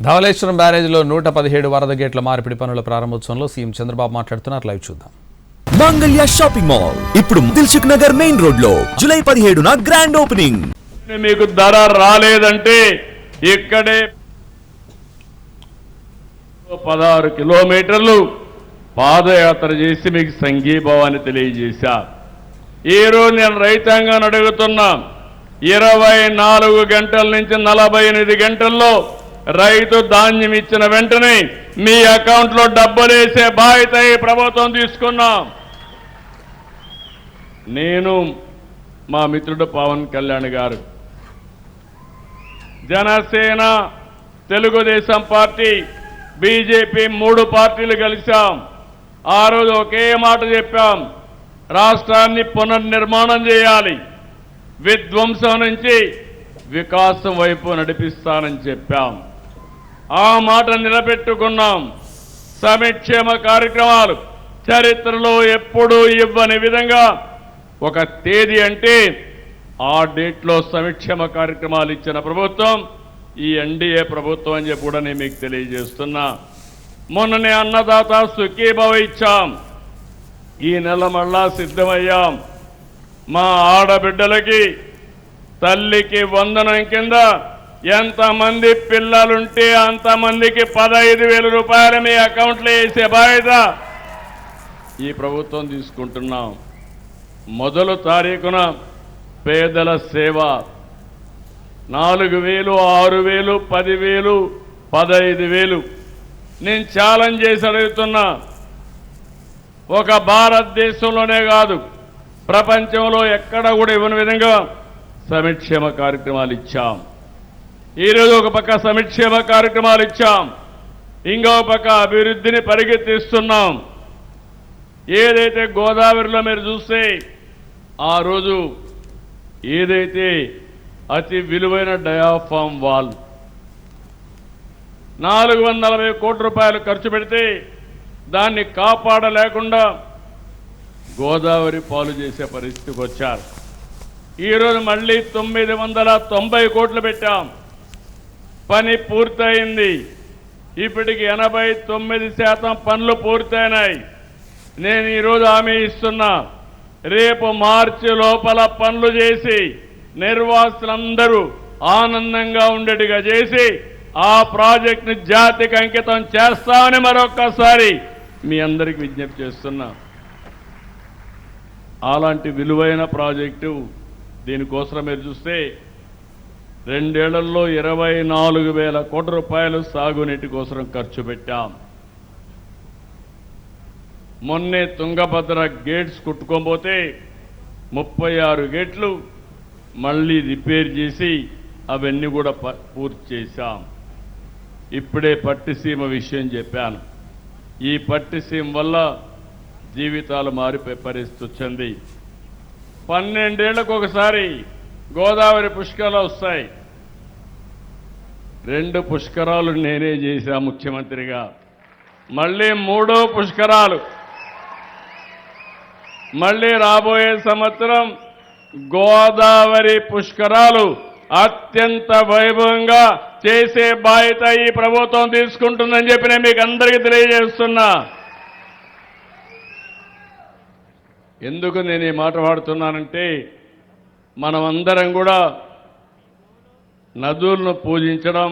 ధవళేశ్వరం బ్యారేజ్లో 117 వరద గేట్ల మార్పిడి పనుల ప్రారంభోత్సవంలో సీఎం చంద్రబాబు మాట్లాడుతున్నారు. లైవ్ చూద్దాం. మంగళ్య షాపింగ్ మాల్ ఇప్పుడు దిల్సుఖ్ నగర్ మెయిన్ రోడ్ లో జూలై 17న గ్రాండ్ ఓపెనింగ్. మీకు ధర రాలేదంటే ఇక్కడే 16 కిలోమీటర్లు పాదయాత్ర చేసి మీకు సంఘీభావాన్ని తెలియజేశా. ఈరోజు నేను రైతాంగాన్ని అడుగుతున్నా, 24 గంటల నుంచి 48 గంటల్లో రైతు ధాన్యం ఇచ్చిన వెంటనే మీ అకౌంట్లో డబ్బులు వేసే బాధ్యత ఈ ప్రభుత్వం తీసుకున్నాం. నేను మా మిత్రుడు పవన్ కళ్యాణ్ గారు, జనసేన, తెలుగుదేశం పార్టీ, బీజేపీ 3 పార్టీలు కలిశాం. ఆ రోజు ఒకే మాట చెప్పాం, రాష్ట్రాన్ని పునర్నిర్మాణం చేయాలి, విధ్వంసం నుంచి వికాసం వైపు నడిపిస్తానని చెప్పాం. ఆ మాట నిలబెట్టుకున్నాం. సంక్షేమ కార్యక్రమాలు చరిత్రలో ఎప్పుడూ ఇవ్వని విధంగా ఒక తేదీ అంటే ఆ డేట్లో సంక్షేమ కార్యక్రమాలు ఇచ్చిన ప్రభుత్వం ఈ ఎన్డీఏ ప్రభుత్వం అని చెప్పి కూడా నేను మీకు తెలియజేస్తున్నా. మొన్ననే అన్నదాత సుఖీభవ ఇచ్చాం. ఈ నెల మళ్ళా సిద్ధమయ్యాం. మా ఆడబిడ్డలకి తల్లికి వందనం కింద ఎంతమంది పిల్లలుంటే అంతమందికి 15,000 రూపాయలు మీ అకౌంట్లో వేసే బాధ్యత ఈ ప్రభుత్వం తీసుకుంటున్నాం. మొదలు తారీఖున పేదల సేవ 4,000, 6,000, 10,000, 15,000 నేను ఛాలెంజ్ చేసి అడుగుతున్నా. ఒక భారతదేశంలోనే కాదు, ప్రపంచంలో ఎక్కడ కూడా ఇవ్వని విధంగా సంక్షేమ కార్యక్రమాలు ఇచ్చాం. ఈరోజు ఒక పక్క సంక్షేమ కార్యక్రమాలు ఇచ్చాం, ఇంకో పక్క అభివృద్ధిని పరిగెత్తిస్తున్నాం. ఏదైతే గోదావరిలో మీరు చూస్తే ఆ రోజు ఏదైతే అతి విలువైన డయాఫామ్ వాల్ 440 కోట్ల రూపాయలు ఖర్చు పెడితే దాన్ని కాపాడలేకుండా గోదావరి పాలు చేసే పరిస్థితికి వచ్చారు. ఈరోజు మళ్ళీ 990 కోట్లు పెట్టాం. పని పూర్తయింది. ఇప్పటికి 89% పనులు పూర్తయినాయి. నేను ఈరోజు హామీ ఇస్తున్నా, రేపు మార్చి లోపల పనులు చేసి నిర్వాసులందరూ ఆనందంగా ఉండేట్టుగా చేసి ఆ ప్రాజెక్టుని జాతికి అంకితం చేస్తామని మరొక్కసారి మీ అందరికీ విజ్ఞప్తి చేస్తున్నా. అలాంటి విలువైన ప్రాజెక్టు దీనికోసం మీరు చూస్తే 2 ఏళ్లలో 24,000 కోట్ల రూపాయలు సాగునీటి కోసం ఖర్చు పెట్టాం. మొన్నే తుంగభద్ర గేట్స్ కుట్టుకోబోతే 36 గేట్లు మళ్ళీ రిపేర్ చేసి అవన్నీ కూడా పూర్తి చేశాం. ఇప్పుడే పట్టిసీమ విషయం చెప్పాను. ఈ పట్టిసీమ వల్ల జీవితాలు మారిపోయే పరిస్థితి వచ్చింది. 12 ఏళ్లకు ఒకసారి గోదావరి పుష్కరాలు వస్తాయి. 2 పుష్కరాలు నేనే చేశా ముఖ్యమంత్రిగా. మళ్ళీ 3వ పుష్కరాలు, మళ్ళీ రాబోయే సంవత్సరం గోదావరి పుష్కరాలు అత్యంత వైభవంగా చేసే బాధ్యత ఈ ప్రభుత్వం తీసుకుంటుందని చెప్పి నేను మీకు అందరికీ తెలియజేస్తున్నా. ఎందుకు నేను ఈ మాట వాడుతున్నానంటే, మనమందరం కూడా నదులను పూజించడం,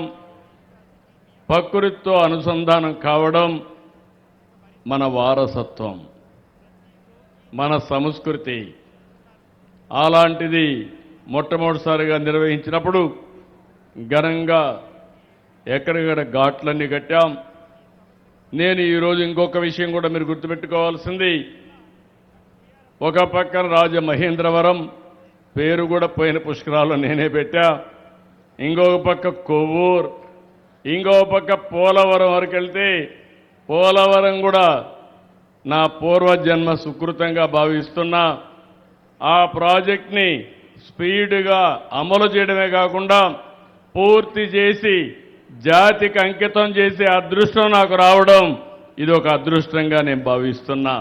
ప్రకృతితో అనుసంధానం కావడం మన వారసత్వం, మన సంస్కృతి. అలాంటిది మొట్టమొదటిసారిగా నిర్వహించినప్పుడు ఘనంగా ఎక్కడికక్కడ ఘాట్లన్నీ కట్టాం. నేను ఈరోజు ఇంకొక విషయం కూడా మీరు గుర్తుపెట్టుకోవాల్సింది, ఒక పక్కన రాజమహేంద్రవరం పేరు కూడా పోయిన పుష్కరాలు నేనే పెట్టా, ఇంకొక పక్క కొవ్వూరు, ఇంకొక పక్క పోలవరం వరకు వెళ్తే పోలవరం కూడా నా పూర్వజన్మ సుకృతంగా భావిస్తున్నా. ఆ ప్రాజెక్ట్ని స్పీడ్గా అమలు చేయడమే కాకుండా పూర్తి చేసి జాతికి అంకితం చేసే అదృష్టం నాకు రావడం ఇది ఒక అదృష్టంగా నేను భావిస్తున్నా.